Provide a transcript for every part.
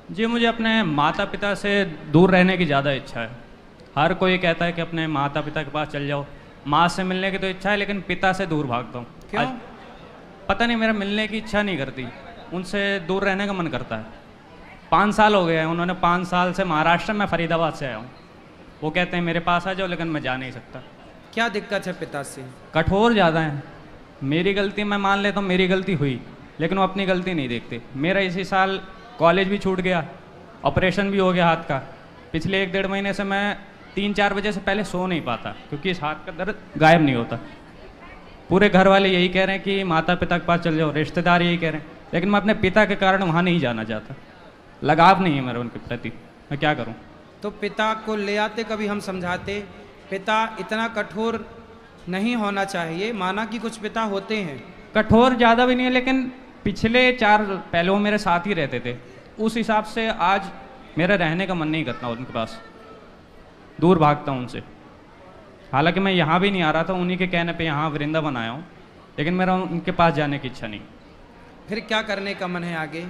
जी, मुझे अपने माता पिता से दूर रहने की ज़्यादा इच्छा है। हर कोई कहता है कि अपने माता पिता के पास चल जाओ। माँ से मिलने की तो इच्छा है, लेकिन पिता से दूर भागता हूँ। क्यों? पता नहीं, मेरा मिलने की इच्छा नहीं करती, उनसे दूर रहने का मन करता है। 5 साल हो गए हैं, उन्होंने 5 साल से महाराष्ट्र में फरीदाबाद से आया हूँ। वो कहते हैं मेरे पास आ जाओ, लेकिन मैं जा नहीं सकता। क्या दिक्कत है पिता से? कठोर ज़्यादा है। मेरी गलती मैं मान लेता हूँ, मेरी गलती हुई, लेकिन वो अपनी गलती नहीं देखते। मेरा इसी साल कॉलेज भी छूट गया, ऑपरेशन भी हो गया हाथ का। पिछले 1 डेढ़ महीने से मैं 3-4 बजे से पहले सो नहीं पाता, क्योंकि इस हाथ का दर्द गायब नहीं होता। पूरे घर वाले यही कह रहे हैं कि माता पिता के पास चल जाओ, रिश्तेदार यही कह रहे हैं, लेकिन मैं अपने पिता के कारण वहाँ नहीं जाना चाहता। लगाव नहीं है मेरा उनके प्रति, मैं क्या करूँ? तो पिता को ले आते, कभी हम समझाते। पिता इतना कठोर नहीं होना चाहिए, माना कि कुछ पिता होते हैं। कठोर ज़्यादा भी नहीं है, लेकिन पिछले 4 पहले वो मेरे साथ ही रहते थे। उस हिसाब से आज मेरा रहने का मन नहीं करता उनके पास, दूर भागता हूँ उनसे। हालांकि मैं यहाँ भी नहीं आ रहा था, उन्हीं के कहने पे यहाँ वृंदावन आया हूँ, लेकिन मेरा उनके पास जाने की इच्छा नहीं। फिर क्या करने का मन है आगे?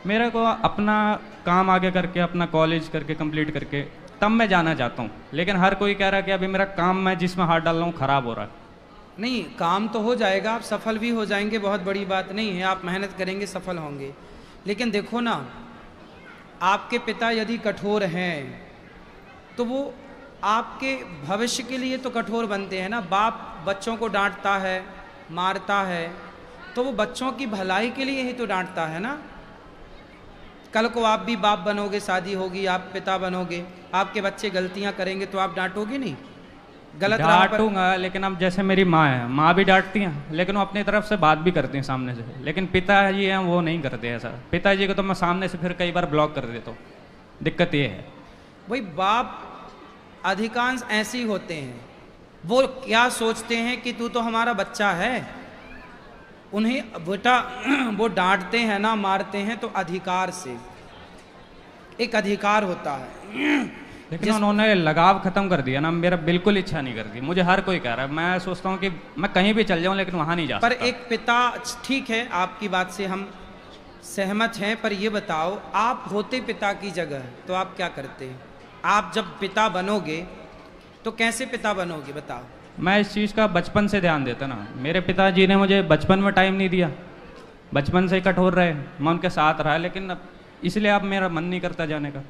मेरे को अपना काम आगे करके, अपना कॉलेज करके, कंप्लीट करके, तब मैं जाना चाहता हूँ। लेकिन हर कोई कह रहा है कि अभी मेरा काम, मैं जिसमें हाथ डाल रहा हूँ, ख़राब हो रहा है। नहीं, काम तो हो जाएगा, आप सफल भी हो जाएंगे, बहुत बड़ी बात नहीं है। आप मेहनत करेंगे, सफल होंगे। लेकिन देखो ना, आपके पिता यदि कठोर हैं तो वो आपके भविष्य के लिए तो कठोर बनते हैं ना। बाप बच्चों को डांटता है, मारता है, तो वो बच्चों की भलाई के लिए ही तो डांटता है ना। कल को आप भी बाप बनोगे, शादी होगी, आप पिता बनोगे, आपके बच्चे गलतियां करेंगे तो आप डांटोगे नहीं? गलत राह पर। डांटूंगा, लेकिन अब जैसे मेरी माँ है, माँ भी डांटती हैं, लेकिन वो अपनी तरफ से बात भी करती हैं सामने से। लेकिन पिताजी हैं, वो नहीं करते ऐसा। पिताजी को तो मैं सामने से फिर कई बार ब्लॉक कर देता हूँ। दिक्कत ये है। वही बाप अधिकांश ऐसे ही होते हैं। वो क्या सोचते हैं कि तू तो हमारा बच्चा है। उन्हें बेटा वो डांटते हैं ना, मारते हैं तो अधिकार से, एक अधिकार होता है। लेकिन उन्होंने लगाव खत्म कर दिया ना, मेरा बिल्कुल इच्छा नहीं करती। मुझे हर कोई कह रहा है, मैं सोचता हूँ कि मैं कहीं भी चल जाऊँ, लेकिन वहाँ नहीं जा पर सकता। एक पिता, ठीक है, आपकी बात से हम सहमत हैं, पर ये बताओ, आप होते पिता की जगह तो आप क्या करते? आप जब पिता बनोगे तो कैसे पिता बनोगे, बताओ। मैं इस चीज़ का बचपन से ध्यान देता ना। मेरे पिताजी ने मुझे बचपन में टाइम नहीं दिया, बचपन से ही कठोर रहे, मैं उनके साथ रहा, लेकिन अब इसलिए अब मेरा मन नहीं करता जाने का।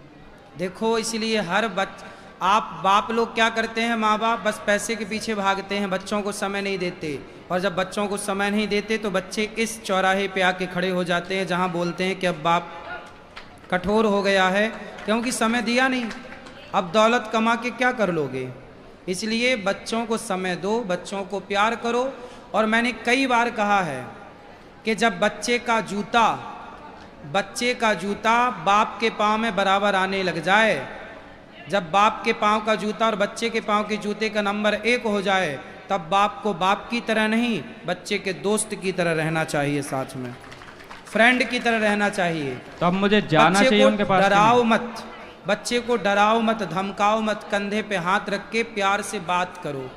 देखो, इसलिए आप बाप लोग क्या करते हैं, माँ बाप बस पैसे के पीछे भागते हैं, बच्चों को समय नहीं देते। और जब बच्चों को समय नहीं देते तो बच्चे इस चौराहे पे आके खड़े हो जाते हैं जहाँ बोलते हैं कि अब बाप कठोर हो गया है, क्योंकि समय दिया नहीं। अब दौलत कमा के क्या कर लोगे? इसलिए बच्चों को समय दो, बच्चों को प्यार करो। और मैंने कई बार कहा है कि जब बच्चे का जूता बाप के पाँव में बराबर आने लग जाए, जब बाप के पाँव का जूता और बच्चे के पाँव के जूते का नंबर 1 हो जाए, तब बाप को बाप की तरह नहीं, बच्चे के दोस्त की तरह रहना चाहिए, साथ में फ्रेंड की तरह रहना चाहिए। तो अब मुझे जाना चाहिए उनके पास? डराओ मत, बच्चे को डराओ मत, धमकाओ मत, कंधे पे हाथ रख के प्यार से बात करो।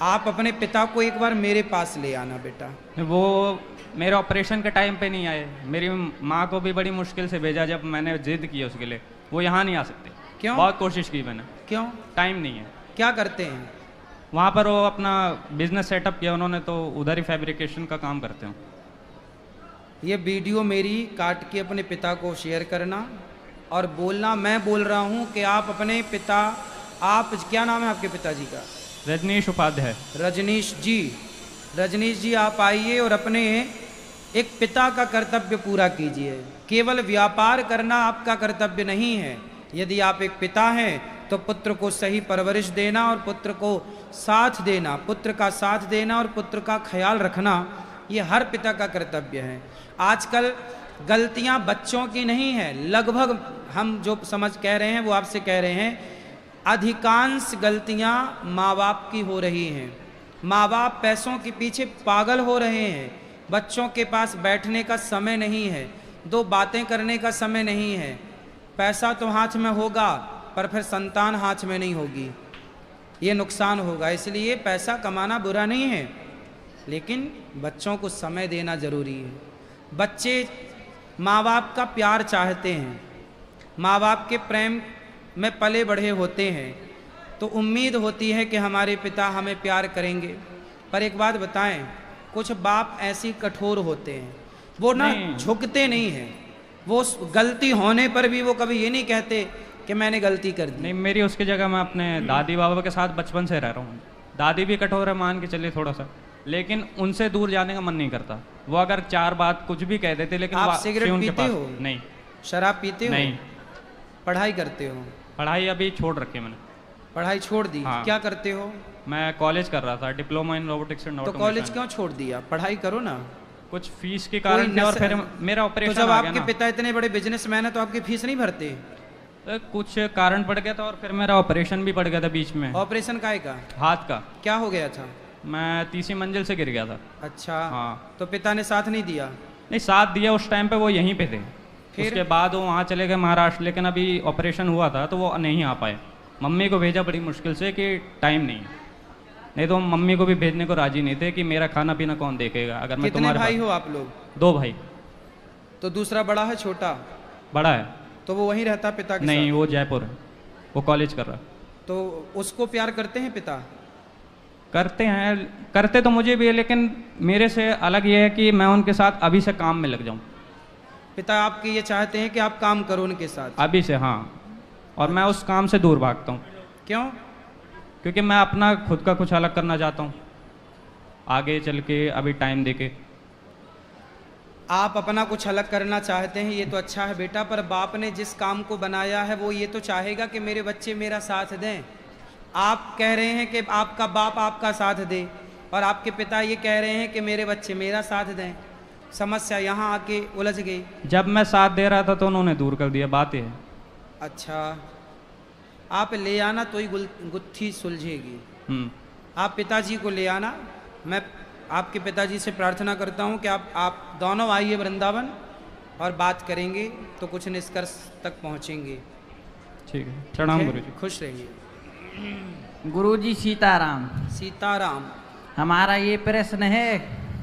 आप अपने पिता को एक बार मेरे पास ले आना बेटा। वो मेरे ऑपरेशन के टाइम पे नहीं आए। मेरी माँ को भी बड़ी मुश्किल से भेजा, जब मैंने जिद की उसके लिए। वो यहाँ नहीं आ सकते। क्यों? बहुत कोशिश की मैंने। क्यों? टाइम नहीं है। क्या करते हैं वहाँ पर? वो अपना बिजनेस सेटअप किया उन्होंने, तो उधर ही फैब्रिकेशन का काम करते हैं। ये वीडियो मेरी काट के अपने पिता को शेयर करना और बोलना, मैं बोल रहा हूँ कि आप अपने पिता, आप क्या नाम है आपके पिताजी का? रजनीश उपाध्याय। रजनीश जी, रजनीश जी आप आइए और अपने एक पिता का कर्तव्य पूरा कीजिए। केवल व्यापार करना आपका कर्तव्य नहीं है। यदि आप एक पिता हैं तो पुत्र को सही परवरिश देना और पुत्र को साथ देना, पुत्र का साथ देना और पुत्र का ख्याल रखना, ये हर पिता का कर्तव्य है। आजकल गलतियां बच्चों की नहीं है, लगभग हम जो समझ कह रहे हैं वो आपसे कह रहे हैं, अधिकांश गलतियां माँ बाप की हो रही हैं। माँ बाप पैसों के पीछे पागल हो रहे हैं। बच्चों के पास बैठने का समय नहीं है, 2 बातें करने का समय नहीं है। पैसा तो हाथ में होगा पर फिर संतान हाथ में नहीं होगी, ये नुकसान होगा। इसलिए पैसा कमाना बुरा नहीं है, लेकिन बच्चों को समय देना जरूरी है। बच्चे माँ बाप का प्यार चाहते हैं, माँ बाप के प्रेम में पले बढ़े होते हैं, तो उम्मीद होती है कि हमारे पिता हमें प्यार करेंगे। पर एक बात बताएं, कुछ बाप ऐसी कठोर होते हैं, वो ना नहीं। झुकते नहीं हैं, वो गलती होने पर भी वो कभी ये नहीं कहते कि मैंने गलती कर दी। नहीं, मेरी उसकी जगह मैं अपने दादी बाबा के साथ बचपन से रह रहा हूँ। दादी भी कठोर है, मान के चलिए थोड़ा सा, लेकिन उनसे दूर जाने का मन नहीं करता। वो अगर चार बात कुछ भी कह देते, लेकिन आप वापसी सिगरेट उनके पीते पास हो? नहीं। शराब पीते हो? नहीं। पढ़ाई करते हो? पढ़ाई अभी छोड़ रखी है मैंने। पढ़ाई छोड़ दी? हाँ। क्या करते हो? मैं कॉलेज कर रहा था, डिप्लोमा इन रोबोटिक्स एंड तो ऑटोमेशन। कॉलेज क्यों छोड़ दिया? पढ़ाई करो ना। कुछ फीस के कारण थे, और फिर मेरा तो ऑपरेशन जब आ गया आपके ना। पिता इतने बड़े बिजनेसमैन है तो आपकी फीस नहीं भरते? कुछ कारण पड़ गया था, और फिर मेरा ऑपरेशन भी पड़ गया था बीच में, ऑपरेशन काहे का? हाथ का। क्या हो गया था? मैं तीसरी मंजिल से गिर गया था। अच्छा। हाँ। तो पिता ने साथ नहीं दिया? नहीं, साथ दिया उस टाइम पे, वो यहीं पे थे। फिर? उसके बाद वो वहाँ चले गए महाराष्ट्र, लेकिन अभी ऑपरेशन हुआ था तो वो नहीं आ पाए। मम्मी को भेजा बड़ी मुश्किल से कि टाइम नहीं तो मम्मी को भी भेजने को राजी नहीं थे कि मेरा खाना पीना कौन देखेगा अगर मैं कितने तुम्हारे भाई पास। हो आप लोग? 2 भाई। तो दूसरा बड़ा है छोटा? बड़ा है। तो वो वहीं रहता पिता के नहीं, साथ? वो जयपुर है, वो कॉलेज कर रहा है। तो उसको प्यार करते हैं पिता? करते हैं, करते तो मुझे भी है, लेकिन मेरे से अलग ये है कि मैं उनके साथ अभी से काम में लग जाऊं। पिता आपके ये चाहते हैं कि आप काम करो उनके साथ? अभी से, हाँ। और मैं उस काम से दूर भागता हूँ। क्यों? क्योंकि मैं अपना खुद का कुछ अलग करना चाहता हूँ आगे चल के, अभी टाइम देके। आप अपना कुछ अलग करना चाहते हैं, ये तो अच्छा है बेटा, पर बाप ने जिस काम को बनाया है वो ये तो चाहेगा कि मेरे बच्चे मेरा साथ दें। आप कह रहे हैं कि आपका बाप आपका साथ दे, और आपके पिता ये कह रहे हैं कि मेरे बच्चे मेरा साथ दें। समस्या यहाँ आके उलझ गई। जब मैं साथ दे रहा था तो उन्होंने दूर कर दिया, बात ये है। अच्छा, आप ले आना तो ही गुत्थी सुलझेगी। आप पिताजी को ले आना। मैं आपके पिताजी से प्रार्थना करता हूँ कि आप दोनों आइए वृंदावन, और बात करेंगे तो कुछ निष्कर्ष तक पहुँचेंगे। ठीक है, प्रणाम गुरु जी। खुश रहिए। गुरुजी सीताराम। सीताराम। हमारा ये प्रश्न है